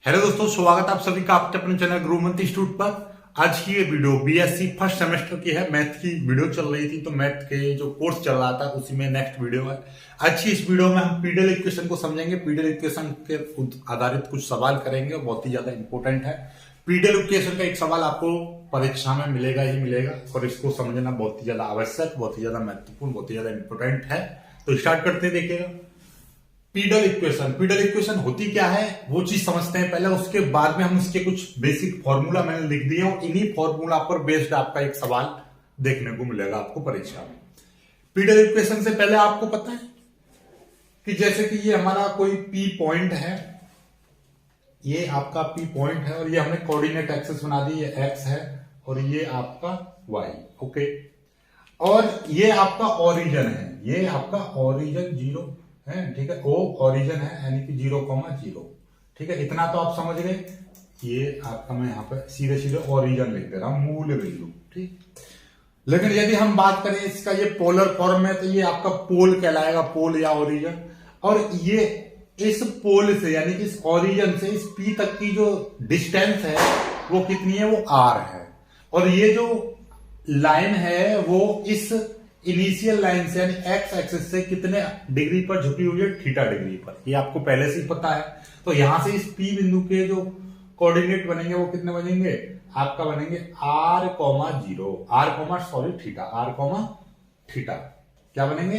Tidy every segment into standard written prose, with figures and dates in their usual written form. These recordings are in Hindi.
हेलो दोस्तों, स्वागत आप सभी का आपके अपने चैनल गुरुमंत्र इंस्टीट्यूट पर। आज की ये वीडियो बीएससी फर्स्ट सेमेस्टर की है। मैथ की वीडियो चल रही थी तो मैथ के जो कोर्स चल रहा था उसी में नेक्स्ट वीडियो है। आज की इस वीडियो में हम पीडीएल इक्वेशन को समझेंगे। पीडीएल इक्वेशन के आधारित कुछ सवाल करेंगे और बहुत ही ज्यादा इंपॉर्टेंट है। पीडीएल इक्वेशन का एक सवाल आपको परीक्षा में मिलेगा ही मिलेगा और इसको समझना बहुत ही ज्यादा आवश्यक, बहुत ही ज्यादा महत्वपूर्ण, बहुत ही ज्यादा इंपॉर्टेंट है। तो स्टार्ट करते हैं। देखिएगा, पीडीएल इक्वेशन होती क्या है वो चीज समझते हैं पहले, उसके बाद में हम इसके कुछ बेसिक फॉर्मूला मैंने लिख दिए और इन्हीं फॉर्मूला पर बेस्ड आपका एक सवाल देखने को मिलेगा आपको परीक्षा में। पीडीएल इक्वेशन से पहले आपको पता है कि जैसे कि ये हमारा कोई पी पॉइंट है, ये आपका पी पॉइंट है और ये हमने कोऑर्डिनेट एक्सिस बना दी, ये एक्स है और ये आपका वाई। ओके, और ये आपका ओरिजिन है, ये आपका ओरिजिन जीरो है, ठीक है। ओ ओरिजिन है यानी कि 0,0, ठीक है। इतना तो आप समझ गए। ये आपका मैं यहां पर सीधे सीधे ओरिजिन लिख दे रहा हूं, मूल बिंदु, ठीक। लेकिन यदि हम बात करें इसका ये पोलर फॉर्म में तो ये आपका पोल कहलाएगा, पोल या ओरिजिन। और ये इस पोल से यानी कि इस ओरिजिन से इस पी तक की जो डिस्टेंस है वो कितनी है, वो आर है। और ये जो लाइन है वो इस इनिशियल लाइन से यानी एक्स एक्सिस से कितने डिग्री पर झुकी हुई है, थीटा डिग्री पर। ये आपको पहले से ही पता है। तो यहां से इस पी बिंदु के जो कोऑर्डिनेट बनेंगे वो कितने बनेंगे, आपका बनेंगे आर कॉमा जीरो, थीटा। क्या बनेंगे,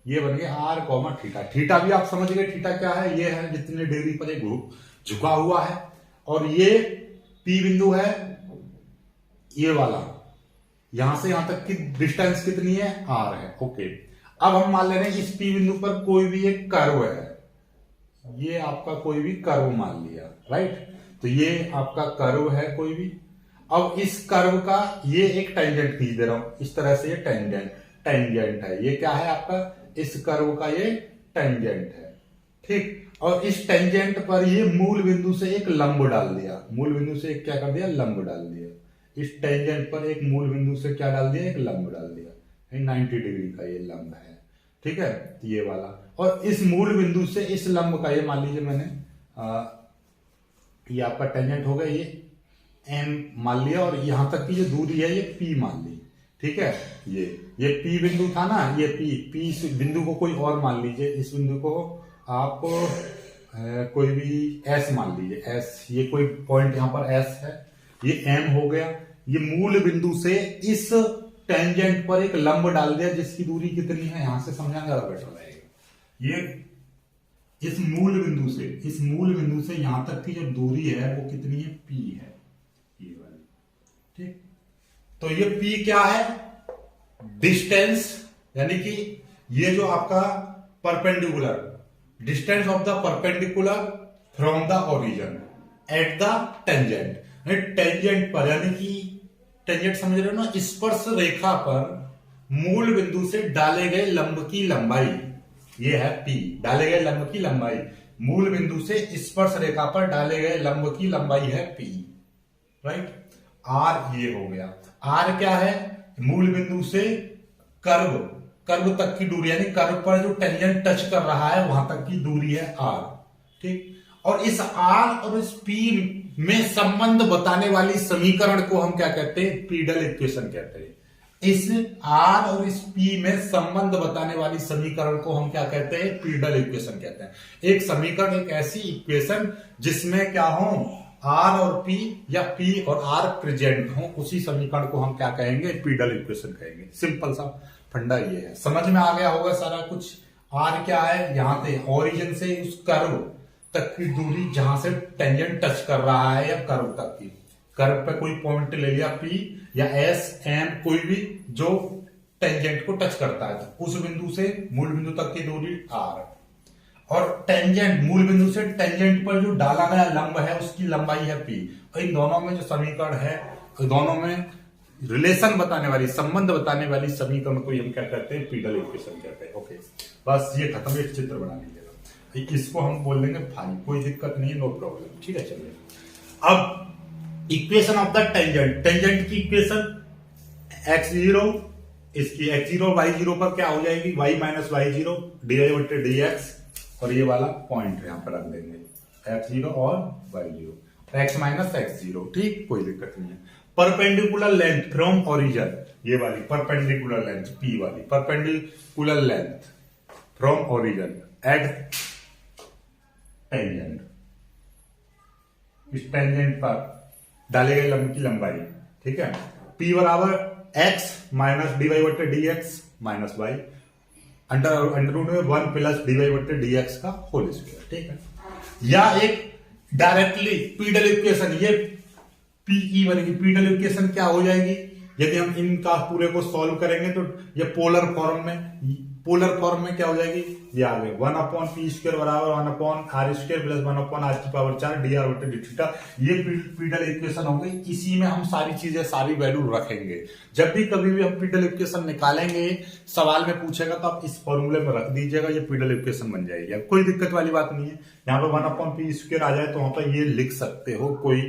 ये बनेंगे आर कॉमा थीटा। थीटा भी आप समझ गए, थीटा क्या है, ये है जितने डिग्री पर एक झुका हुआ है। और ये पी बिंदु है, ये वाला यहां से यहां तक की डिस्टेंस कितनी है, आर है। ओके, अब हम मान ले रहे हैं इस पी बिंदु पर कोई भी एक कर्व है, ये आपका कोई भी कर्व मान लिया, राइट। तो ये आपका कर्व है कोई भी। अब इस कर्व का ये एक टेंजेंट खींच दे रहा हूं, इस तरह से ये टेंजेंट है। ये क्या है आपका, इस कर्व का ये टेंजेंट है, ठीक। और इस टेंजेंट पर ये मूल बिंदु से एक लंब डाल दिया, मूल बिंदु से एक क्या कर दिया, लंब डाल दिया। इस टेंजेंट पर एक मूल बिंदु से क्या डाल दिया, एक लंब डाल दिया। 90 डिग्री का ये लंब है, ठीक है, ये वाला। और इस मूल बिंदु से इस लंब का ये मान लीजिए मैंने ये आपका टेंजेंट हो गया, ये एम मान लिया और यहां तक की जो दूरी है ये पी मान ली, ठीक है। ये पी बिंदु था ना, ये पी इस बिंदु को कोई और मान लीजिए, इस बिंदु को आप कोई भी एस मान लीजिए, एस, ये कोई पॉइंट यहां पर एस है, ये एम हो गया। ये मूल बिंदु से इस टेंजेंट पर एक लंब डाल दिया जिसकी दूरी कितनी है, यहां से समझना ज्यादा बेटर रहेगा। ये इस मूल बिंदु से यहां तक की जो दूरी है वो कितनी है, पी है, ये वाली, ठीक। तो ये पी क्या है, डिस्टेंस, यानी कि ये जो आपका perpendicular distance of the perpendicular from the origin at the tangent. Tangent पर यानी कि टेंजेंट समझ रहे हो ना, स्पर्श रेखा पर मूल बिंदु से डाले गए लंब की लंबाई, ये है पी, डाले गए लंब की लंबाई। मूल बिंदु से स्पर्श रेखा पर डाले गए लंब की लंबाई है पी, राइट। आर ये हो गया। आर क्या है, मूल बिंदु से कर्व तक की दूरी, यानी कर्व पर जो टेंजेंट टच कर रहा है वहां तक की दूरी है आर, ठीक। और इस आर और इस पी में संबंध बताने वाली समीकरण को हम क्या कहते हैं, पीडीएल इक्वेशन कहते हैं। इस आर और इस पी में संबंध बताने वाली समीकरण को हम क्या कहते हैं, पीडीएल इक्वेशन कहते हैं। एक समीकरण, एक ऐसी इक्वेशन जिसमें क्या हो, आर और पी या पी और आर प्रेजेंट हो, उसी समीकरण को हम क्या कहेंगे, पीडीएल इक्वेशन कहेंगे। सिंपल सा फंडा ये है, समझ में आ गया होगा सारा कुछ। आर क्या है, यहां से ओरिजिन से उस कर्व तक की दूरी जहां से टेंजेंट टच कर रहा है, या कर्व तक की, कर्व पे कोई पॉइंट ले लिया पी या एस एम, कोई भी जो टेंजेंट को टच करता है, तो उस बिंदु से मूल बिंदु तक की दूरी आर। और टेंजेंट, मूल बिंदु से टेंजेंट पर जो डाला गया लंब है उसकी लंबाई है पी। और इन दोनों में जो समीकरण है, दोनों में रिलेशन बताने वाली, संबंध बताने वाली समीकरण को हम क्या कहते हैं, पीडीएल इक्वेशन कहते हैं। ओके, बस ये खत्म, एक चित्र बना लीजिएगा, इसको हम बोल देंगे फाई, कोई दिक्कत नहीं है, नो प्रॉब्लम, ठीक है। चलिए, अब इक्वेशन ऑफ द टेंजेंट की इक्वेशन x0, इसकी x0 y0 पर क्या हो जाएगी, y माइनस y0 dy/dx, और ये वाला पॉइंट यहां पर रख देंगे, x0 और y0, x माइनस x0, ठीक, कोई दिक्कत नहीं है। परपेंडिकुलर लेंथ फ्रॉम ओरिजिन, ये वाली परपेंडिकुलर लेंथ p वाली, perpendicular length from origin at tangent, इस टेंजेंट पर डाले गए लंब की लंबाई, ठीक है। p बराबर x माइनस dy बटे dx minus y under root में 1 प्लस dy बटे dx का होल स्क्वायर, ठीक है। या एक डायरेक्टली पीडल इक्वेशन, ये पीई बनेगी, पीडल इक्वेशन क्या हो जाएगी यदि हम इनका पूरे को सॉल्व करेंगे तो ये पोलर फॉर्म में क्या हो जाएगी, ये आ गए 1 अपॉन पी स्क्वायर बराबर 1 upon r square plus 1 upon r की पावर 4 डी आर बटे डी थीटा, ये पीडल इक्वेशन हो गई। इसी में हम सारी चीजें, सारी वैल्यू रखेंगे। जब भी कभी भी हम पीडल इक्वेशन निकालेंगे, सवाल में पूछेगा तो आप इस फॉर्मूले में रख दीजिएगा, ये पीडल इक्वेशन बन जाएगी। अब कोई दिक्कत वाली बात नहीं है, यहाँ पे 1 अपॉन पी स्क्वायर आ जाए तो वहां पर ये लिख सकते हो, कोई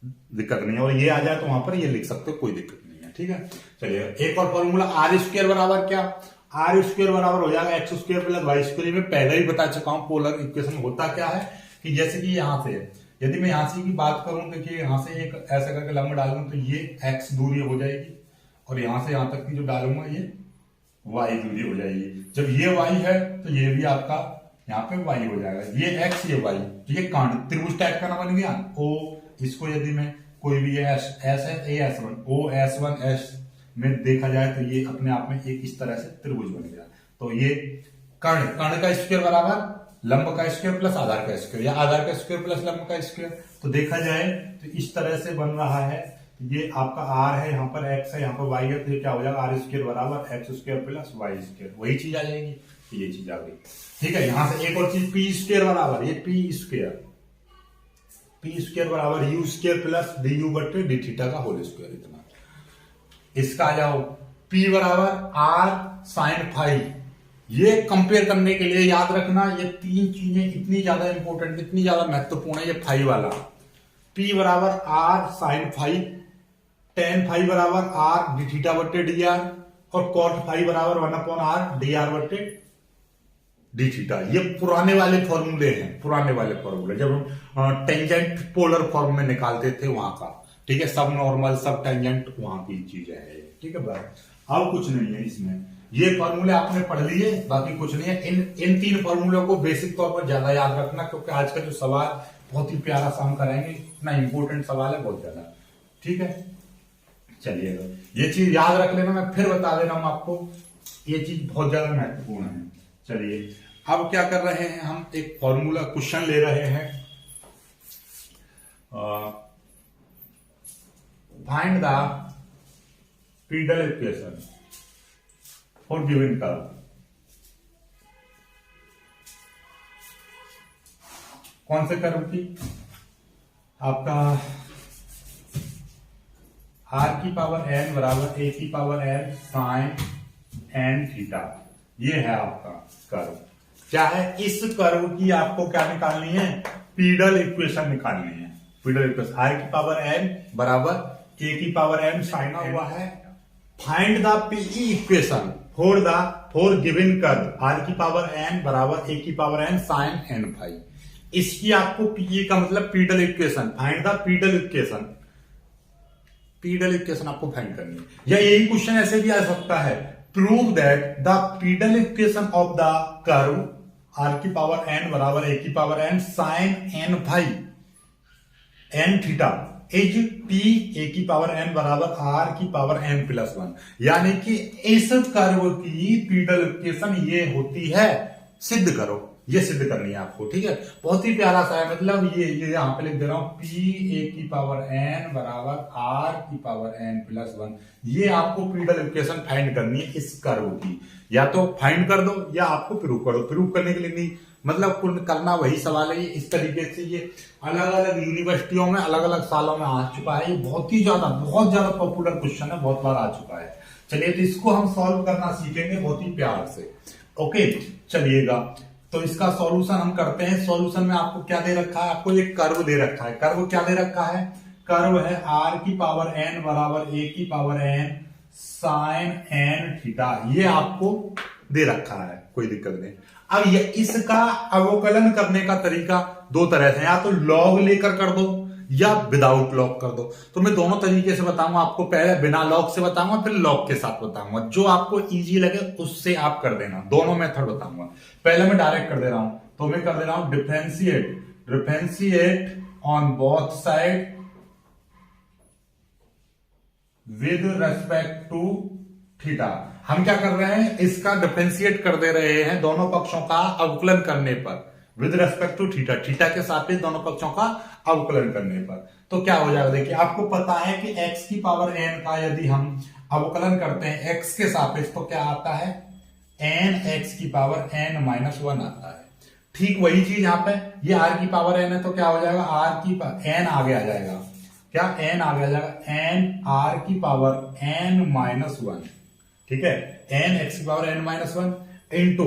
दिक्कत नहीं है, और ये आ जाए तो वहां पर ये लिख सकते हो, कोई दिक्कत नहीं है, ठीक है। चलिए एक और फॉर्मूला, आर स्क्वायर बराबर क्या, आर स्क्वायर बराबर हो जाएगा x square plus y square. में पहले ही बता चुका हूं पोलर इक्वेशन होता क्या है, कि जैसे कि यहां से यदि मैं यहां से की बात करूं, देखिए यहां से एक ऐसा करके लंब डालूं तो ये एक्स दूरी हो जाएगी, और यहां से यहां तक की जो डालूंगा ये वाई दूरी हो जाएगी। जब ये वाई है तो ये भी आपका यहाँ पे वाई हो जाएगा, ये एक्स ये वाई, तो ये कांड त्रिभुज टाइप का ना बन गया। ओ इसको यदि मैं कोई भी एस है S1 ओ S1 S में देखा जाए तो ये अपने आप में एक इस तरह से त्रिभुज बन गया। तो ये कर्ण का स्क्वायर बराबर लंब का स्क्वायर प्लस आधार का स्क्वायर, या आधार का स्क्वायर प्लस लंब का स्क्वायर। तो देखा जाए तो इस तरह से बन रहा है। ये आपका आर है, यहाँ पर एक्स है, यहाँ पर वाई है, तो ये क्या हो जाएगा आर स्क्वायर बराबर x square plus y square, वही चीज आ जाएगी, तो ये चीज आ गई, ठीक है। यहां से एक और चीज पी स्क्वायर बराबर, ये पी स्क्वायर बराबर you square plus D you बटे डी थीटा का होल स्क्वायर, इतना। इसका आ जाओ P बराबर आर साइन फाई। ये कंपेयर करने के लिए याद रखना, ये तीन चीजें इतनी ज्यादा इंपॉर्टेंट, इतनी ज्यादा महत्वपूर्ण है। ये फाई वाला P बराबर r sin phi, tan phi बराबर आर डी थीटा बटे डी आर, और कॉट फाई बराबर 1 अपॉन आर डी आर बटे डी थीटा। ये पुराने वाले फॉर्मूले हैं, पुराने वाले फॉर्मूले जब हम टेंजेंट पोलर फॉर्म में निकालते थे वहां का, ठीक है। सब नॉर्मल सब टेंजेंट वहां की चीजें है, ठीक है भाई। अब कुछ नहीं है इसमें, ये फॉर्मूले आपने पढ़ लिए, बाकी कुछ नहीं है। इन तीन फॉर्मूलों को बेसिक तौर पर ज्यादा याद रखना, क्योंकि आज का जो सवाल बहुत ही प्यारा सा हम कराएंगे, इतना इंपॉर्टेंट सवाल है, बहुत ज्यादा, ठीक है। चलिएगा ये चीज याद रख लेना, मैं फिर बता दे रहा हूं आपको, ये चीज बहुत ज्यादा महत्वपूर्ण है। चलिए अब क्या कर रहे हैं हम, एक फॉर्मूला क्वेश्चन ले रहे हैं। Find the pedal equation for given curve. कौन से कर्व की, आपका आर की पावर एन बराबर ए की power n sign n theta, ये है आपका कर्व। क्या है, इस कर्व की आपको क्या निकालनी है, पीडल इक्वेशन निकालनी है। पीडल इक्वेशन आर की पावर एन बराबर ए की पावर एन साइन हुआ है। Find the PE equation for given curve r की पावर एन बराबर ए की power n sign n phi. इसकी आपको पीई का मतलब pedal equation, find the pedal equation, pedal equation आपको फाइंड करनी है। या यही क्वेश्चन ऐसे भी आ सकता है, prove that the pedal equation of the curve r की पावर एन बराबर ए की power n sign n phi n theta is p a की पावर एन बराबर आर की पावर एन प्लस 1। यानी कि इस कर्व की पीडल इक्वेशन ये होती है, सिद्ध करो, ये सिद्ध करनी है आपको, ठीक है। बहुत ही प्यारा सा है, मतलब ये यहां पे लिख दे रहा हूं, पी ए की पावर एन बराबर आर की पावर एन प्लस 1। ये आपको पीडल इक्वेशन फाइंड करनी है इस कर्व की, या तो फाइंड कर दो या आपको प्रूव करो। प्रूव करने के लिए नहीं, मतलब करना वही सवाल है। इस तरीके से ये अलग अलग यूनिवर्सिटियों में अलग अलग सालों में आ चुका है, ये बहुत ज्यादा पॉपुलर क्वेश्चन है, बहुत बार आ चुका है। चलिए तो इसको हम सॉल्व करना सीखेंगे बहुत ही प्यार से, ओके। चलिएगा तो इसका सॉल्यूशन हम करते हैं। सॉल्यूशन में आपको क्या दे रखा है, आपको ये कर्व दे रखा है। कर्व क्या दे रखा है, कर्व है आर की पावर एन बराबर ए की power n sign n theta, ये आपको दे रखा है, कोई दिक्कत नहीं। अब ये इसका अवकलन करने का तरीका दो तरह से, या तो लॉग लेकर कर दो या विदाउट लॉग कर दो। तो मैं दोनों तरीके से बताऊंगा आपको, पहले बिना लॉग से बताऊंगा, फिर लॉग के साथ बताऊंगा। जो आपको इजी लगे उससे आप कर देना, दोनों मेथड बताऊंगा। पहले मैं डायरेक्ट कर दे रहा हूं, तो मैं कर दे रहा हूं differentiate on both side with respect to theta. हम क्या कर रहे हैं, इसका डिफरेंशिएट कर दे रहे हैं दोनों पक्षों का अवकलन करने पर, with respect to theta, theta के सापेक्ष दोनों पक्षों का अवकलन करने पर। तो क्या हो जाएगा, देखिए आपको पता है कि x की पावर n का यदि हम अवकलन करते हैं x के सापेक्ष तो क्या आता है, n x की पावर n माइनस 1 आता है। ठीक वही चीज यहाँ पे, ये r की पावर n है तो क्या हो जाएगा, r की n आगे आ जाएगा, क्या n आगे आ जाएगा, n r की पावर n माइनस 1, ठीक है, n x की पावर n माइनस 1 इंटू,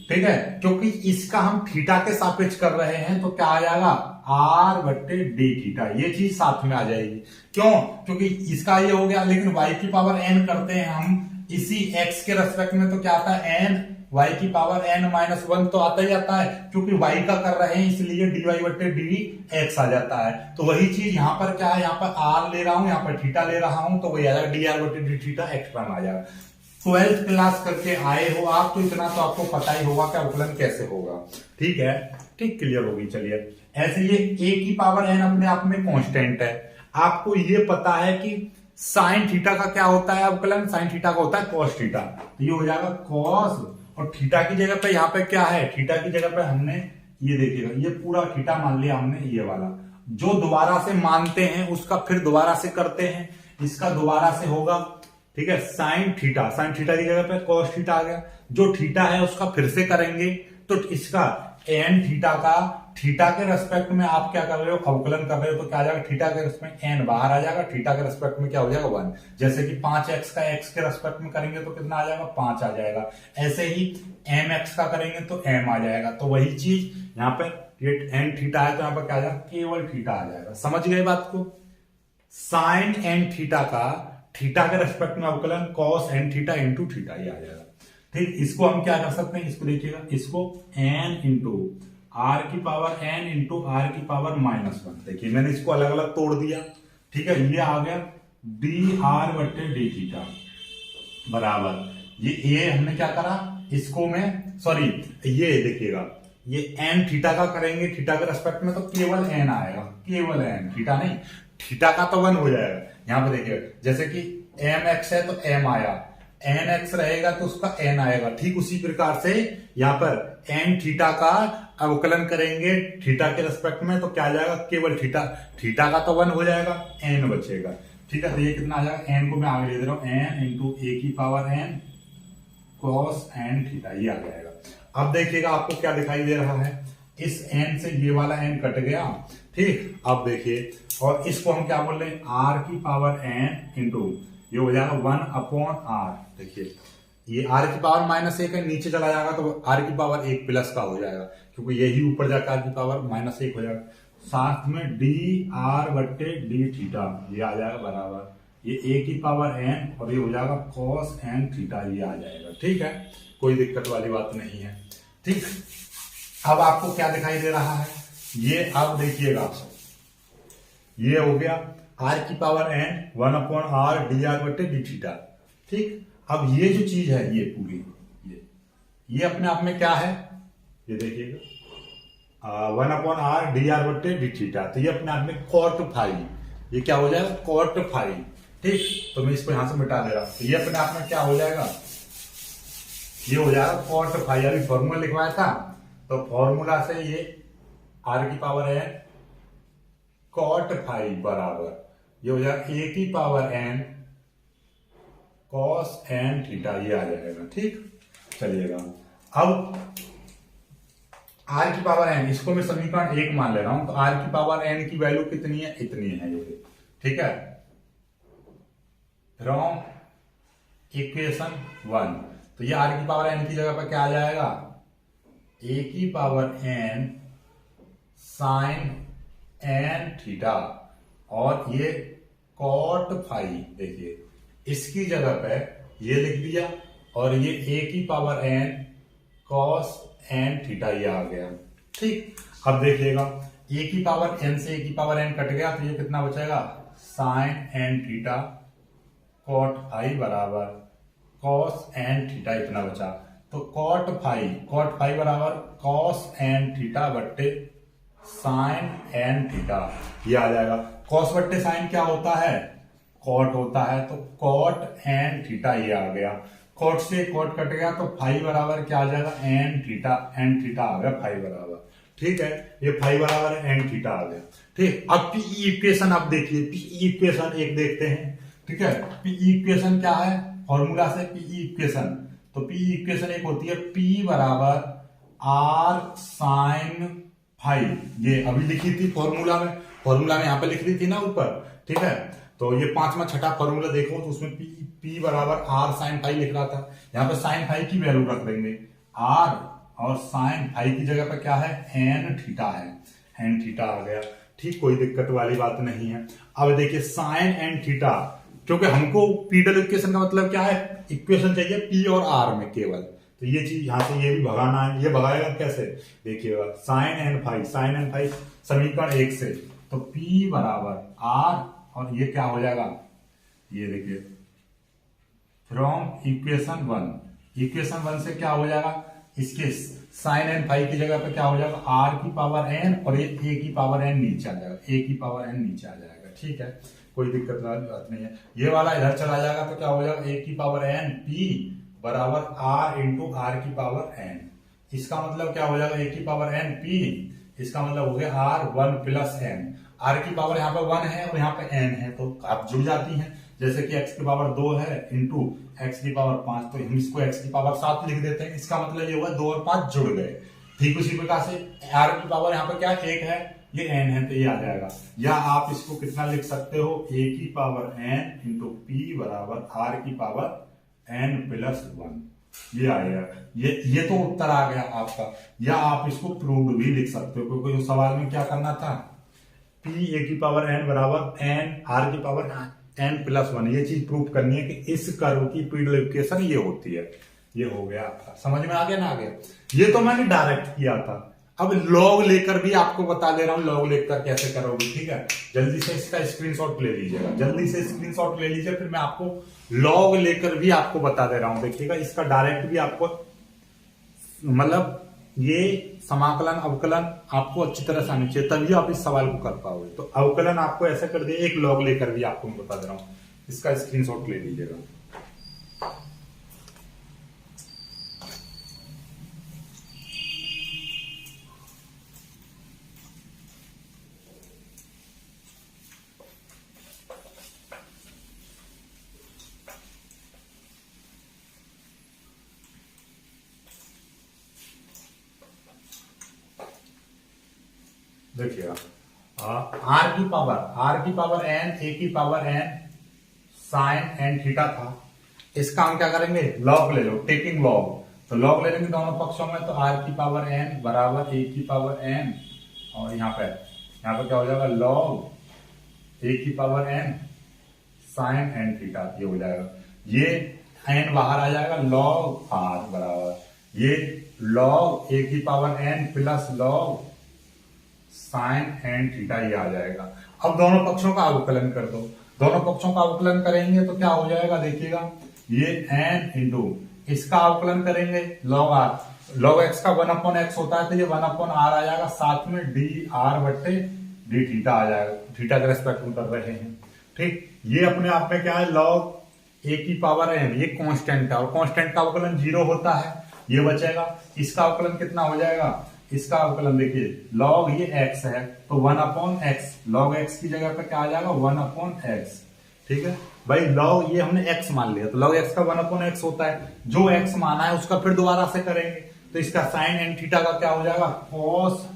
ठीक है, क्योंकि इसका हम थीटा के सापेक्ष कर रहे हैं तो क्या आ जाएगा, r बट्टे डी थीटा, ये चीज साथ में आ जाएगी। क्यों, क्योंकि इसका ये हो गया, लेकिन y की पावर n करते हैं हम इसी x के रेस्पेक्ट में, तो क्या आता है, n y की पावर n माइनस 1 तो आता ही आता है, क्योंकि y का कर रहे हैं इसलिए dy बट्टे डी एक्स आ जाता है। तो वही चीज यहाँ पर क्या है, यहाँ पर r ले रहा हूं, यहाँ पर थीटा ले रहा हूं, तो वही आ जाएगा डी आर बट्टे डी थीटा एक्स टर्म आ जाएगा। 12th क्लास करके आए हो आप तो इतना तो आपको पता ही होगा कि अवकलन कैसे होगा, ठीक है, ठीक, क्लियर होगी। चलिए, ऐसे ये a की पावर n अपने आप में कांस्टेंट है, आपको ये पता है कि साइन थीटा का क्या होता है अवकलन, साइन थीटा का होता है कॉस थीटा, तो ये हो जाएगा कॉस, और थीटा की जगह पे यहाँ पे क्या है, थीटा की जगह पे हमने ये देखिएगा, ये पूरा थीटा मान लिया हमने, ये वाला जो दोबारा से मानते हैं उसका फिर दोबारा से करते हैं, इसका दोबारा से होगा, ठीक है, साइन थीटा, साइन थीटा की जगह पे कॉस थीटा आ गया, जो थीटा है उसका फिर से करेंगे, तो इसका एन थीटा का थीटा के रेस्पेक्ट में आप क्या कर रहे हो, अवकलन कर रहे हो, तो क्या आ जाएगा, थीटा के रेस्पेक्ट एन बाहर आ जाएगा, थीटा के रेस्पेक्ट में क्या हो जाएगा 1, जैसे कि 5x का x के रेस्पेक्ट में करेंगे तो कितना आ जाएगा, 5 आ जाएगा, ऐसे ही mx का करेंगे तो m आ जाएगा। तो वही चीज यहाँ पे ये एन थीटा है तो यहाँ पर क्या आ जाएगा, केवल थीटा आ जाएगा। समझ गए बात को, साइन एन थीटा का थीटा के रेस्पेक्ट में अवकलन cos n theta into theta, ये आ जाएगा, ठीक। इसको हम क्या कर सकते हैं, इसको देखिएगा, इसको n इंटू आर की पावर n इंटू आर की पावर माइनस 1, देखिए मैंने इसको अलग अलग तोड़ दिया, ठीक है, ये आ गया डी आर बट्टे डी थीटा बराबर, ये ए हमने क्या करा, इसको में सॉरी ये देखिएगा, ये एन थीटा का करेंगे थीटा के रेस्पेक्ट में तो केवल एन आएगा, केवल एन, थीटा नहीं, थीटा का तो 1 हो जाएगा। यहाँ पे देखिए जैसे कि एम एक्स है तो एम आया, एन एक्स रहेगा तो उसका एन आएगा, ठीक उसी प्रकार से यहाँ पर एन थीटा का अवकलन करेंगे थीटा के रेस्पेक्ट में तो क्या आ जाएगा, केवल थीटा, थीटा का तो 1 हो जाएगा, एन बचेगा, ठीक है। तो ये कितना आ जाएगा, एन को मैं आगे ले दे रहा हूं, एन इंटू ए की power n cos n theta, ये आ जाएगा। अब देखिएगा आपको क्या दिखाई दे रहा है, इस एन से ये वाला एन कट गया, ठीक। अब देखिए, और इसको हम क्या बोल रहे हैं, आर की पावर एन इंटू ये हो जाएगा 1 अपॉन आर, देखिए ये आर की पावर -1 है, नीचे चला जाएगा तो आर की पावर 1 प्लस का हो जाएगा, क्योंकि यही ऊपर जाकर आर की पावर -1 हो जाएगा, साथ में डी आर बट्टे डी थीटा, ये आ जाएगा बराबर, ये ए की पावर एन और ये हो जाएगा कॉस एन थीटा, ये आ जाएगा, ठीक है, कोई दिक्कत वाली बात नहीं है, ठीक। अब आपको क्या दिखाई दे रहा है, ये अब देखिएगा, ये हो गया आर की power n 1 upon r d r बट्टे डी थीटा, ठीक। अब ये जो चीज है ये पूरी ये अपने आप में क्या है, ये देखिएगा 1 अपॉन आर डी आर बट्टे डी थीटा, तो ये अपने आप में कॉट फाई, ये क्या हो जाएगा, कॉट फाई, ठीक। तो मैं इसको यहां से मिटा दे रहा हूं, तो ये अपने आप में क्या हो जाएगा, ये हो जाएगा कॉट फाई, अभी फॉर्मूला लिखवाया था तो फॉर्मूला से ये आर की पावर एन कॉट फाई बराबर ये हो जाएगा ए की power n cos n theta, ये आ जाएगा, ठीक। चलिएगा अब आर की पावर एन, इसको मैं समीकरण 1 मान ले रहा हूं, तो आर की पावर एन की वैल्यू कितनी है, इतनी है ये, ठीक है, फ्रॉम इक्वेशन 1, तो ये आर की पावर एन की जगह पर क्या आ जाएगा, ए की power n sign n theta और ये कॉट फाई, देखिए इसकी जगह पे ये लिख दिया और ये ए की power n cos n theta, ये आ गया, ठीक। अब देखिएगा ए की पावर एन से ए की पावर एन कट गया तो ये कितना बचेगा, sin n theta cot phi बराबर कॉस एन थीटा, इतना बचा। तो कॉट फाई बराबर कॉस एन थीटा बट्टे साइन एन थीटा, ये आ जाएगा। कॉस बट्टे साइन क्या होता है, कॉट होता है, तो कॉट एन थीटा ये आ गया। कॉट से कॉट कट गया तो फाई बराबर क्या आ जाएगा, एन थीटा आ गया फाई बराबर। ठीक है, ये फाई बराबर एन थीटा आ गया। ठीक, अब पी इक्वेशन आप देखिए, पी इक्वेशन एक देखते हैं। ठीक है, पी इक्वेशन क्या है, फॉर्मूला से पी इक्वेशन, तो पी इक्वेशन एक होती है पी बराबर आर साइन फाई, ये अभी लिखी थी फॉर्मूला में यहाँ पे लिख दी थी ना ऊपर। ठीक है, तो ये पांचवा छठा फॉर्मूला देखो तो उसमें पी बराबर आर साइन फाई लिख रहा था, यहाँ पे साइन फाई की वैल्यू रख देंगे आर, और साइन फाई की जगह पे क्या है, एन थीटा है, एन थीटा आ गया। ठीक, कोई दिक्कत वाली बात नहीं है। अब देखिए साइन एन थीटा, क्योंकि हमको पीडल इक्वेशन का मतलब क्या है, इक्वेशन चाहिए पी और आर में केवल, तो ये चीज यहां से ये भी भगाना है। ये भगाएगा कैसे, देखिएगा, साइन एन फाई समीकरण 1 से, तो पी बराबर आर, और ये क्या हो जाएगा, ये देखिए फ्रॉम इक्वेशन 1 से क्या हो जाएगा, इसके साइन एन फाई की जगह पे क्या हो जाएगा, आर की पावर एन, और ये ए की पावर एन नीचे आ जाएगा, ए की पावर एन नीचे आ जाएगा। ठीक है, कोई दिक्कत वाली बात नहीं है। ये वाला इधर चला जाएगा तो क्या हो जाएगा, ए की पावर एन पी बराबर आर इंटू आर की पावर एन। इसका मतलब क्या हो जाएगा, ए की पावर एन पी, इसका मतलब हो गया आर 1 प्लस एन। आर की पावर यहाँ पे 1 है और यहाँ पे एन है, तो आप जुड़ जाती हैं। जैसे कि x की पावर 2 है इंटू एक्स की पावर 5, तो हम इसको x की पावर 7 लिख देते हैं। इसका मतलब ये हुआ 2 और 5 जुड़ गए। ठीक उसी प्रकार से r की पावर यहाँ पे क्या 1 है, ये n है, तो ये आ जाएगा। या आप इसको कितना लिख सकते हो, a की पावर n इंटू पी बराबर r की पावर n प्लस 1, ये आएगा। ये तो उत्तर आ गया आपका। या आप इसको प्रूव्ड भी लिख सकते हो, क्योंकि उस सवाल में क्या करना था, p a की पावर n बराबर n r की पावर n प्लस 1, ये चीज प्रूव करनी है कि इस कर्व की पीडल इक्वेशन ये होती है। ये हो गया आपका, समझ में आ गया ना, आ गया। ये तो मैंने डायरेक्ट किया था। अब लॉग लेकर भी आपको बता दे रहा हूं, लॉग लेकर कैसे करोगे। ठीक है, जल्दी से इसका स्क्रीनशॉट ले लीजिएगा, जल्दी से स्क्रीनशॉट ले लीजिए, फिर मैं आपको लॉग लेकर भी आपको बता दे रहा हूं। देखिएगा, इसका डायरेक्ट भी आपको, मतलब ये समाकलन अवकलन आपको अच्छी तरह से आनी चाहिए, तभी आप इस सवाल को कर पाओगे। तो अवकलन आपको ऐसा कर दिया, एक लॉग लेकर भी आपको मैं बता दे रहा हूं, इसका स्क्रीनशॉट ले लीजिएगा। देखिएगा, आर की पावर एन, ए की power n sign n theta था। इसका हम क्या करेंगे, लॉग ले लो, टेकिंग लॉग, तो लॉग ले लेंगे दोनों पक्षों में, तो आर की पावर एन बराबर ए की पावर एन, और यहाँ पे क्या हो जाएगा, लॉग ए की power n sign n theta, ये हो जाएगा। ये एन बाहर आ जाएगा, लॉग आर बराबर ये लॉग ए की power n plus log sine n theta, ये आ जाएगा। अब दोनों पक्षों का अवकलन कर दो, दोनों पक्षों का अवकलन करेंगे तो क्या हो जाएगा, देखिएगा, ये एन इंटू इसका अवकलन करेंगे लॉग आर, लॉग एक्स का 1/x होता है, तो ये 1/r आ जाएगा, साथ में डी आर बट्टे डी थीटा आ जाएगा, थीटा के रेस्पेक्ट में कर रहे हैं। ठीक, ये अपने आप में क्या है, लॉग ए की पावर एन, ये कांस्टेंट है, और कांस्टेंट का अवकलन 0 होता है, ये बचेगा। इसका अवकलन कितना हो जाएगा, इसका अवकलन देखिए, लॉग ये x है तो 1/x, लॉग x की जगह पे क्या आ जाएगा, 1/x। ठीक है भाई, लॉग ये हमने x मान लिया, तो लॉग x का 1/x होता है, जो x माना है उसका फिर दोबारा से करेंगे, तो इसका साइन एन थीटा का क्या हो जाएगा, cos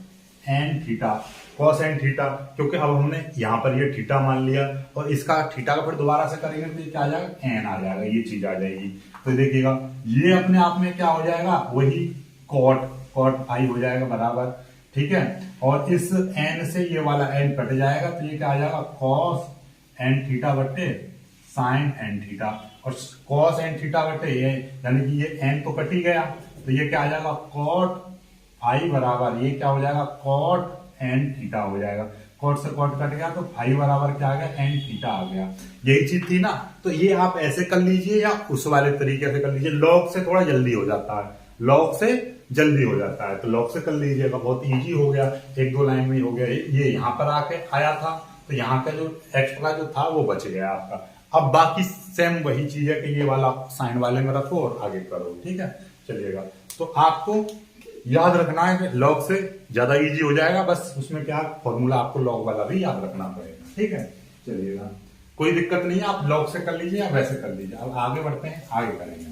n theta, cos n theta, क्योंकि अब हमने यहाँ पर ये थीटा मान लिया, और इसका थीटा का फिर दोबारा से करेंगे तो ये क्या आ जाएगा, एन आ जाएगा, ये चीज आ जाएगी। तो देखिएगा, ये अपने आप में क्या हो जाएगा, वही कॉट फाई हो जाएगा बराबर। ठीक है, और इस एन से ये वाला एन कट जाएगा, तो ये क्या आ जाएगा, कॉस एन थीटा बट्टे साइन एन थीटा, और कॉस एन थीटा बट्टे ये, यानी कि ये एन तो कट ही गया, तो ये क्या आ जाएगा, कॉट फाई बराबर ये क्या हो जाएगा, कॉट एन थीटा हो जाएगा। कॉट से कॉट कट गया तो फाई बराबर क्या आ गया, एन थीटा आ गया। यही चीज थी ना, तो ये आप ऐसे कर लीजिए या उस वाले तरीके से कर लीजिए, लॉग से थोड़ा जल्दी हो जाता है, लॉग से जल्दी हो जाता है, तो लॉग से कर लीजिएगा, बहुत इजी हो गया, एक दो लाइन में हो गया। ये यहाँ पर आके आया था तो यहाँ का जो एक्स्ट्रा जो था वो बच गया आपका। अब बाकी सेम वही चीज है कि ये वाला साइन वाले में रखो और आगे करो, ठीक है, चलिएगा। तो आपको याद रखना है कि लॉग से ज्यादा इजी हो जाएगा, बस उसमें क्या फॉर्मूला आपको लॉग वाला भी याद रखना पड़ेगा, ठीक है, चलिएगा, कोई दिक्कत नहीं है, आप लॉग से कर लीजिए या वैसे कर लीजिए। अब आगे बढ़ते हैं, आगे करेंगे।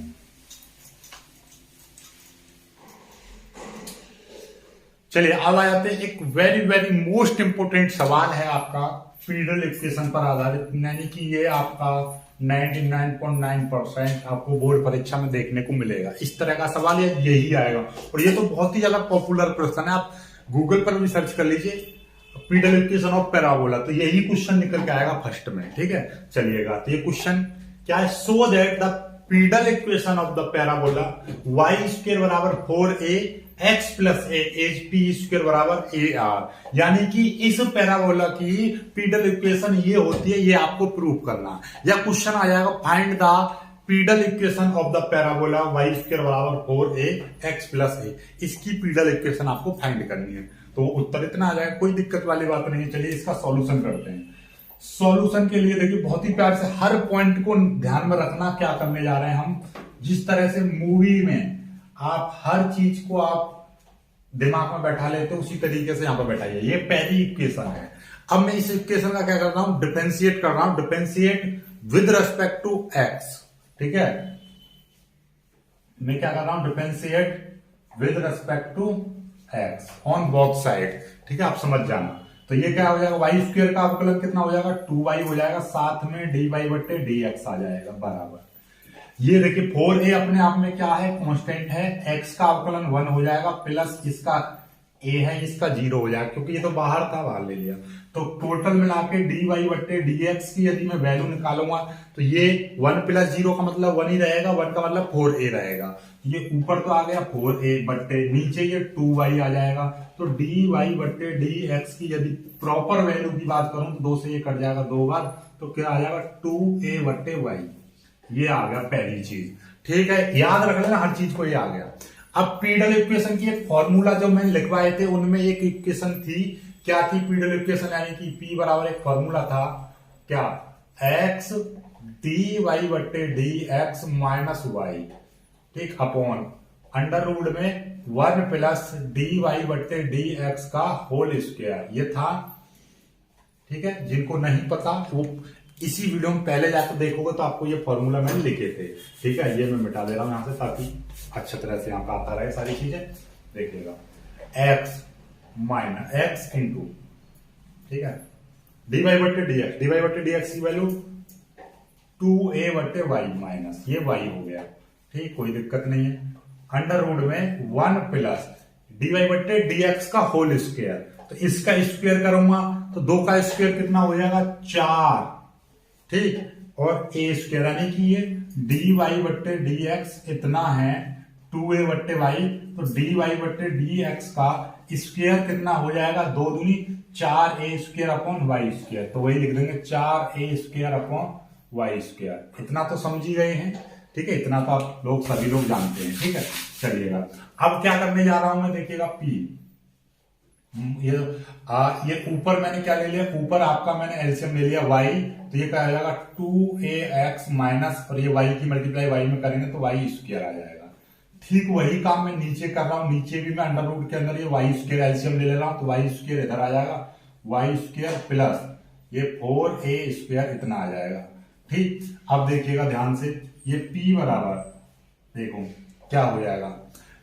चलिए अब आ जाते हैं, एक वेरी वेरी मोस्ट इंपोर्टेंट सवाल है आपका पीडल इक्वेशन पर आधारित, यानी कि ये आपका 99.9% आपको बोर्ड परीक्षा में देखने को मिलेगा। इस तरह का सवाल यही आएगा, और ये तो बहुत ही ज्यादा पॉपुलर प्रश्न है, आप गूगल पर भी सर्च कर लीजिए पीडल इक्वेशन ऑफ पैराबोला, तो यही क्वेश्चन निकल के आएगा फर्स्ट में, ठीक है, चलिएगा। तो ये क्वेश्चन क्या है, so that the pedal equation of the parabola y square बराबर 4a x plus A H P square बराबर ए आर, यानी कि इस पैराबोला की पीडल इक्वेशन ये होती है, ये आपको प्रूव करना। या क्वेश्चन आ जाएगा find the pedal equation of the parabola y square बराबर 4a x प्लस ए, इसकी पीडल इक्वेशन आपको फाइंड करनी है, तो उत्तर इतना आ जाएगा, कोई दिक्कत वाली बात नहीं है। चलिए इसका सॉल्यूशन करते हैं। सॉल्यूशन के लिए देखिए बहुत ही प्यार से हर पॉइंट को ध्यान में रखना, क्या करने जा रहे हैं हम, जिस तरह से मूवी में आप हर चीज को आप दिमाग में बैठा लेते हो उसी तरीके से यहां पर बैठाइए। ये पहली इक्वेशन है, अब मैं इस इक्वेशन का क्या कर रहा हूं, डिफरेंशिएट कर रहा हूं, differentiate with respect to x, ठीक है, मैं क्या कर रहा हूं, differentiate with respect to x on both side, ठीक है, आप समझ जाना। तो ये क्या हो जाएगा, वाई स्क्वायर का अवकलन कितना हो जाएगा, 2y हो जाएगा, साथ में डी वाई बट्टे डी एक्स आ जाएगा बराबर। ये देखिए 4a अपने आप में क्या है, कांस्टेंट है, x का अवकलन 1 हो जाएगा, प्लस इसका a है, इसका 0 हो जाएगा, क्योंकि ये तो बाहर था, बाहर ले लिया। तो टोटल मिला के डी वाई बट्टे डी एक्स की यदि मैं वैल्यू निकालूंगा तो ये 1 प्लस 0 का मतलब 1 ही रहेगा, 1 का मतलब 4a रहेगा। ये ऊपर तो आ गया 4a बट्टे नीचे ये 2y आ जाएगा, तो डी वाई बट्टे डी एक्स की यदि प्रॉपर वैल्यू की बात करूं तो 2 से ये कट जाएगा 2 बार, तो क्या आ जाएगा 2a बट्टे y, ये आ गया पहली चीज, ठीक है, याद रख लेना हर चीज को, ये आ गया। अब पीडल इक्वेशन की एक फॉर्मूला जो मैंने लिखवाए थे उनमें एक इक्वेशन थी, क्या थी पीडल इक्वेशन, यानी कि P बराबर एक फॉर्मूला था क्या, x डी वाई बट्टे डी एक्स माइनस वाई, ठीक, अपॉन अंडर रूट में 1 प्लस डी वाई बट्टे डी एक्स का होल स्क्वायर, ये था, ठीक है। जिनको नहीं पता वो इसी वीडियो में पहले जाकर देखोगे तो आपको ये फॉर्मूला मैंने लिखे थे, ठीक है, ये मैं मिटा दे रहा हूं यहां से ताकि अच्छी तरह से यहां पर आता रहे सारी चीजें, देखिएगा, x माइनस x इंटू, ठीक है, डी वाई बट्टे डी एक्स, डी वाई बट्टे डी एक्स की वैल्यू 2a बट्टे वाई माइनस ये y हो गया, ठीक, कोई दिक्कत नहीं है, अंडर रूट में 1 प्लस डी वाई बट्टे डी एक्स का होल स्क्वायर, तो इसका स्क्वायर करूंगा तो 2 का स्क्वायर कितना हो जाएगा 4, ठीक, और ए स्क्वायर, यानी कि ये डी वाई बट्टे डी एक्स इतना है 2a बट्टे वाई, तो डी वाई बट्टे डी एक्स का स्क्वायर कितना हो जाएगा 2 दूनी 4a square upon Y square, तो वही लिख देंगे 4a square upon Y square. इतना तो समझ ही गए हैं, ठीक है, इतना तो आप लोग सभी लोग जानते हैं, ठीक है, चलिएगा। अब क्या करने जा रहा हूं मैं, देखिएगा P, ये ऊपर मैंने क्या ले लिया, ऊपर आपका मैंने एलसीएम ले लिया y, तो ये क्या आ जाएगा 2ax माइनस, और ये y की मल्टीप्लाई y में करेंगे तो y स्क्वायर आ जाएगा, ठीक वही काम मैं नीचे कर रहा हूं, नीचे भी मैं अंडर रूट के अंदर ये y स्क्वायर एलसीएम ले रहा हूं, तो y स्क्वायर इधर आ जाएगा, y स्क्वायर प्लस ये 4a स्क्वायर इतना आ जाएगा, ठीक। अब देखिएगा ध्यान से, ये p बराबर देखो क्या हो जाएगा,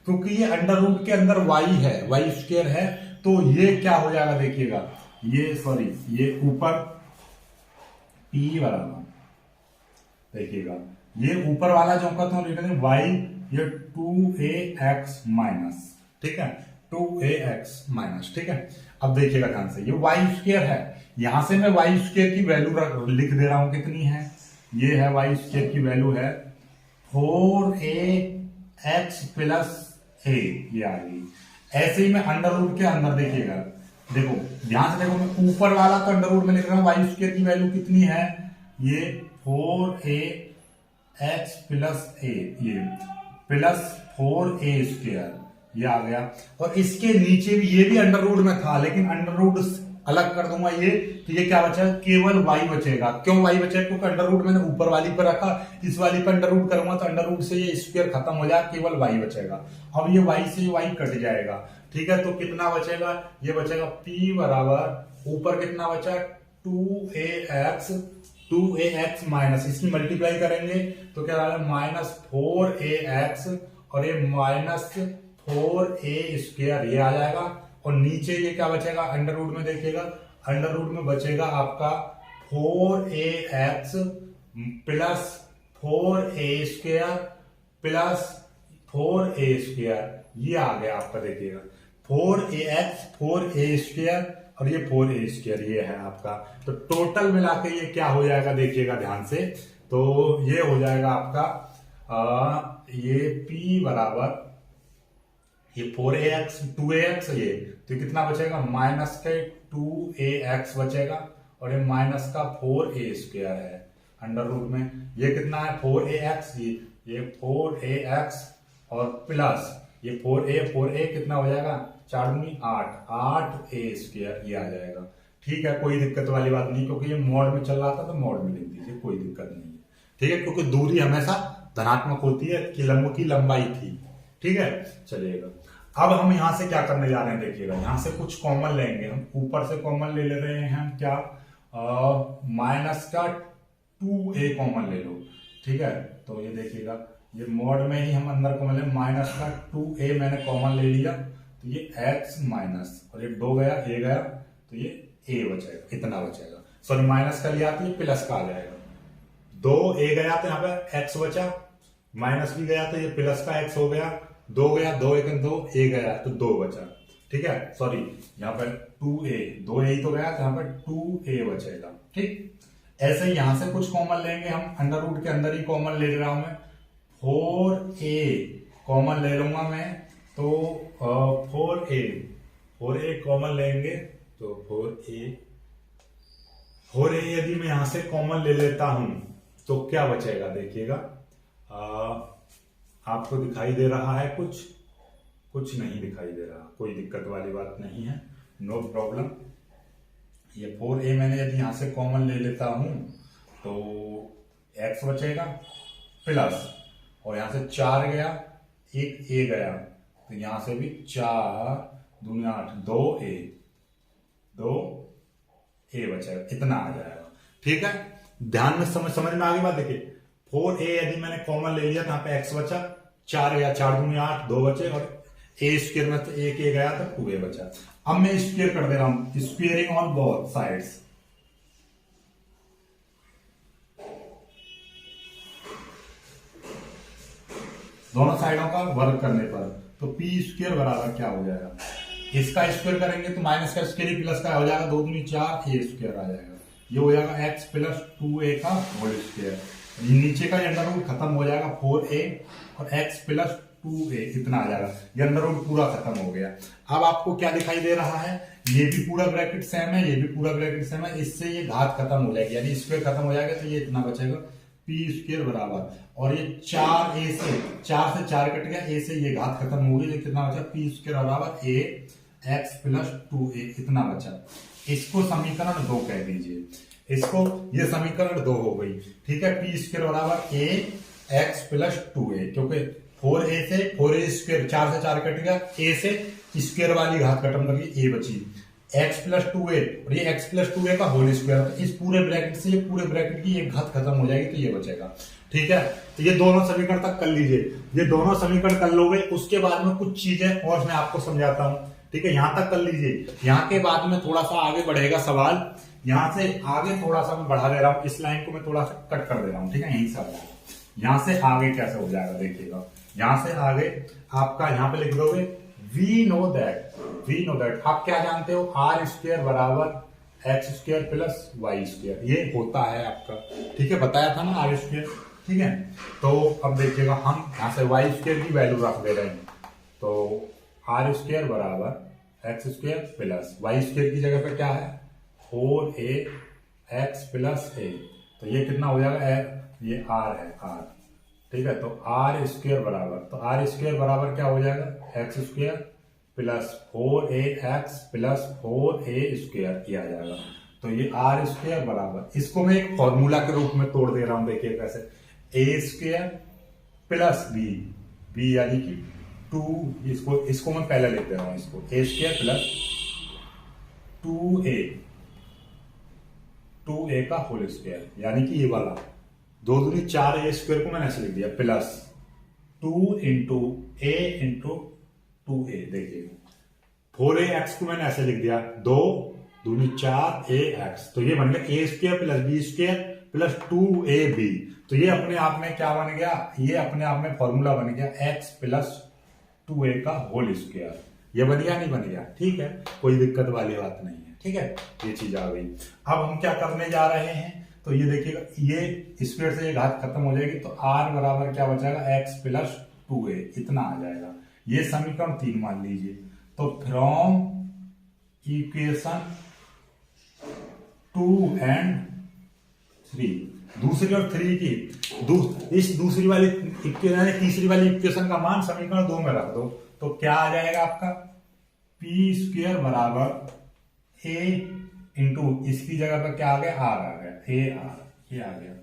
क्योंकि ये अंडर रूट के अंदर y है, y स्क्वायर है, तो ये क्या हो जाएगा, देखिएगा ये सॉरी ये ऊपर P बराबर, देखिएगा ये ऊपर वाला जो का तो लिख दें y, ये 2ax माइनस, ठीक है, 2ax माइनस, ठीक है। अब देखिएगा ध्यान से, ये y स्क्वायर है, यहां से मैं y स्क्वायर की वैल्यू लिख दे रहा हूं, कितनी है, ये है y स्क्वायर की वैल्यू है 4ax प्लस a, ये आ गई। ऐसे ही मैं अंडर रूट के अंदर देखिएगा देखो ध्यान से देखो, मैं ऊपर वाला तो अंडर रूट में लिख रहा हूं, वाई स्क्वायर की वैल्यू कितनी है, ये 4ax प्लस ए, ये प्लस 4a², ये आ गया। और इसके नीचे भी, ये भी अंडर रूट में था, लेकिन अंडर रूट अलग कर दूंगा ये, तो ये क्या बचेगा, केवल y बचेगा। क्यों y बचेगा, क्योंकि अंडर रूट मैंने ऊपर वाली पर रखा, इस वाली पर अंडर रूट करूंगा तो अंडर रूट से ये स्क्वायर खत्म हो जाएगा, केवल y बचेगा। अब ये y से y कट जाएगा, ठीक है, तो कितना बचेगा, ये बचेगा p बराबर, ऊपर कितना बचा 2ax माइनस, इसकी मल्टीप्लाई करेंगे तो क्या आ रहा है -4ax, और ये -4a², ये आ जाएगा। और नीचे ये क्या बचेगा, अंडर रूट में देखिएगा, अंडर रूट में बचेगा आपका 4ax plus 4a² plus 4a², ये आ गया आपका, देखिएगा 4ax 4a² और ये 4a², ये है आपका। तो टोटल मिला के ये क्या हो जाएगा, देखिएगा ध्यान से, तो ये हो जाएगा आपका ये p बराबर, ये 4ax 2ax, ये तो कितना बचेगा, माइनस के 2ax बचेगा, और ये माइनस का 4a² है अंडर रूट में, ये कितना है 4ax, ये 4ax और प्लस ये 4a कितना हो जाएगा, 4 दूनी 8a², ये आ जाएगा। ठीक है, कोई दिक्कत वाली बात नहीं, क्योंकि ये मोड में चल रहा था तो मोड में लिख दीजिए, कोई दिक्कत नहीं है। ठीक है, क्योंकि दूरी हमेशा धनात्मक होती है, किलंब की लंबाई थी। ठीक है, चलिएगा। अब हम यहां से क्या करने जा रहे हैं, देखिएगा, यहां से कुछ कॉमन लेंगे हम, ऊपर से कॉमन ले रहे हैं हम, क्या माइनस का 2a कॉमन ले लो। ठीक है, तो ये देखिएगा, ये मोड में ही हम अंदर कॉमन ले, माइनस का 2a मैंने कॉमन ले लिया, तो ये x माइनस, और ये 2 गया, a गया, तो ये a बचेगा, इतना बचेगा। सॉरी, माइनस का लिया तो ये प्लस का आ जाएगा, 2a गया तो यहाँ पे x बचा, माइनस भी गया तो ये प्लस का x हो गया, 2 गया, 2 1 2, a गया तो 2 बचा। ठीक है, सॉरी, यहाँ पर 2a, 2a ही तो गया, तो यहाँ पर 2a बचेगा। ठीक, ऐसे ही यहां से कुछ कॉमन लेंगे हम, अंडर रूट के अंदर ही कॉमन ले रहा हूं मैं, 4a कॉमन ले लूंगा मैं, तो 4a कॉमन लेंगे, तो 4a यदि मैं यहां से कॉमन ले लेता हूं तो क्या बचेगा, देखिएगा, आपको दिखाई दे रहा है, कुछ नहीं दिखाई दे रहा, कोई दिक्कत वाली बात नहीं है, नो प्रॉब्लम। ये 4a मैंने यदि यहां से कॉमन ले लेता हूं तो x बचेगा प्लस, और यहां से 4 गया, एक a गया, तो यहां से भी 4 दूनी 8, 2a बचेगा, इतना आ जाएगा। ठीक है, ध्यान में समझ में आगे बात, देखिए 4a यदि मैंने कॉमन ले लिया तो यहाँ पे x बचा, 4 गया, 4 दूनी 8, 2 बचे, और a² में तो एक a गया तो 2a बचा। अब मैं स्क्वायर कर दे रहा हूं, स्क्वेयरिंग ऑन बोथ साइड्स, दोनों साइडों का वर्ग करने पर, तो p² बराबर क्या हो जाएगा, इसका स्क्वायर करेंगे तो माइनस का स्क्वायर प्लस का हो जाएगा, 2 दूनी 4, a² आ जाएगा, ये हो जाएगा x प्लस 2a का होल स्क्वायर, नीचे का अंडर रूट खत्म हो जाएगा, 4a और x प्लस 2a, इतना आ जाएगा, ये अंडर रूट पूरा खत्म हो गया। अब आपको क्या दिखाई दे रहा है, ये भी पूरा ब्रैकेट सेम है, ये भी पूरा ब्रैकेट सेम है, इससे ये घात खत्म हो जाएगी, यानी स्क्वायर खत्म हो जाएगा, तो ये इतना बचेगा p² बराबर, और ये 4a से 4 कट गया, a से ये घात खत्म हो गई, कितना बचा, p² बराबर a x प्लस 2a, इतना बचा। इसको समीकरण 2 कह दीजिए, इसको, ये समीकरण 2 हो गई। ठीक है, p² बराबर a x प्लस 2a, क्योंकि 4a से 4a², 4 से 4 कट गया, a से स्क्वायर वाली घात खत्म करके a बची, x प्लस 2a, और ये x प्लस 2a का होल स्क्वायर, तो इस पूरे ब्रैकेट से ये पूरे ब्रैकेट की एक घात खत्म हो जाएगी, तो ये बचेगा। ठीक है, तो ये दोनों समीकरण तक कर लीजिए, ये दोनों समीकरण कर लोगे, उसके बाद में कुछ चीजें और मैं आपको समझाता हूं। ठीक है, यहां तक कर लीजिए, यहाँ के बाद में थोड़ा सा आगे बढ़ेगा सवाल, यहां से आगे थोड़ा सा मैं बढ़ा दे रहा हूँ, इस लाइन को मैं थोड़ा सा कट कर दे रहा हूँ। ठीक है, यहीं से यहां से आगे कैसे हो जाएगा, देखिएगा, यहां से आगे आपका यहां पे लिख दोगे वी नो दैट, आप क्या जानते हो, r² बराबर x² प्लस y², ये होता है आपका। ठीक है, बताया था ना r²। ठीक है, तो अब देखिएगा, हम यहां से y² की वैल्यू रख दे रहे हैं, तो r² बराबर x square plus y square की जगह पे क्या है 4a एक्स प्लस ए, तो ये कितना हो जाएगा ये आर है आर, ठीक है। तो आर स्क्वायर बराबर, तो आर स्क्वायर बराबर क्या हो जाएगा x square plus 4a x plus 4a square किया जाएगा। तो ये आर स्क्वायर बराबर, इसको मैं एक फॉर्मूला के रूप में तोड़ दे रहा हूं, देखिए कैसे, ए स्क्वायर प्लस बी यानी कि 2, इसको मैं पहले लिख दे रहा हूं, इसको ए स्क्वायर प्लस 2a का होल स्क्वायर यानी कि ये वाला 2 दूनी 4a स्क्वायर को मैंने ऐसे लिख दिया plus 2 into a into 2a, देखिए 4a एक्स को मैंने ऐसे लिख दिया 2 दूनी 4a एक्स, तो ये बन गया A square plus B square plus 2ab। तो ये अपने आप में क्या बन गया, ये अपने आप में फॉर्मूला बन गया एक्स प्लस 2a का होल स्क्वायर। ये बन गया नहीं बन गया, ठीक है, कोई दिक्कत वाली बात नहीं है, ठीक है, ये चीज आ गई। अब हम क्या करने जा रहे हैं, तो ये देखिएगा ये स्क्वायर से ये घात खत्म हो जाएगी, तो r बराबर क्या बचेगा एक्स प्लस 2a, इतना आ जाएगा। ये समीकरण 3 मान लीजिए। तो फ्रॉम इक्वेशन 2 एंड 3, दूसरी और 3 की इस दूसरी वाली इक्वेशन, तीसरी वाली इक्वेशन का मान समीकरण 2 में रख दो, तो क्या आ जाएगा आपका पी स्क्वायर बराबर ए इंटू इसकी जगह पर क्या आ गया आर आ गया, ए आर, ये आ गया।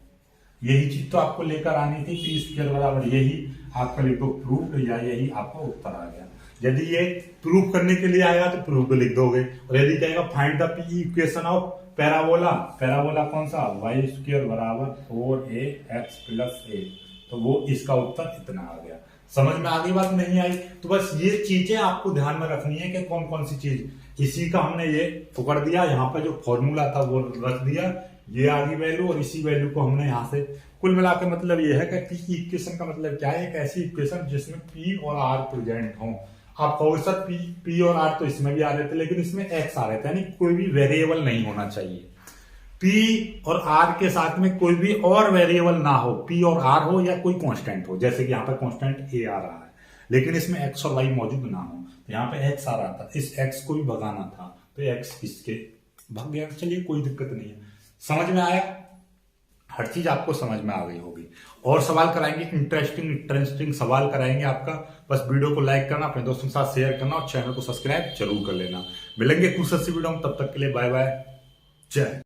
यही चीज तो आपको लेकर आनी थी, पी स्क्वायर बराबर यही आपका लिखो प्रूफ, या यही आपका उत्तर आ गया। यदि ये प्रूफ करने के लिए आएगा तो प्रूफ लिख दोगे, और यदि कहेगा find the P equation of parabola, parabola कौन सा, वाई स्क्वायर बराबर 4a एक्स प्लस ए, तो वो इसका उत्तर इतना आ गया। समझ में आ गई बात, नहीं आई तो बस ये चीजें आपको ध्यान में रखनी है कि कौन कौन सी चीज, इसी का हमने ये पकड़ दिया, यहाँ पर जो फॉर्मूला था वो रख दिया, ये आ गई वैल्यू, और इसी वैल्यू को हमने यहाँ से कुल मिला के मतलब ये है कि पी इक्वेशन का मतलब क्या है, एक ऐसी इक्वेशन जिसमें पी और आर प्रेजेंट हो। आप कहोगे सर पी और आर तो इसमें भी आ रहे थे, लेकिन इसमें एक्स आ रहे थे, यानी कोई भी वेरिएबल नहीं होना चाहिए। पी और आर के साथ में कोई भी और वेरिएबल ना हो, पी और आर हो या कोई कांस्टेंट हो, जैसे कि यहाँ पर कांस्टेंट ए आ रहा है, लेकिन इसमें एक्स और वाई मौजूद ना हो। तो यहाँ पे एक्स आ रहा था, इस एक्स को भी भगाना था, तो एक्स इसके भाग गया। चलिए कोई दिक्कत नहीं है, समझ में आया, हर चीज आपको समझ में आ गई होगी। और सवाल कराएंगे, इंटरेस्टिंग सवाल कराएंगे आपका। बस वीडियो को लाइक करना, अपने दोस्तों के साथ शेयर करना, और चैनल को सब्सक्राइब जरूर कर लेना। मिलेंगे कुछ अच्छी वीडियो में, तब तक के लिए बाय बाय, जय।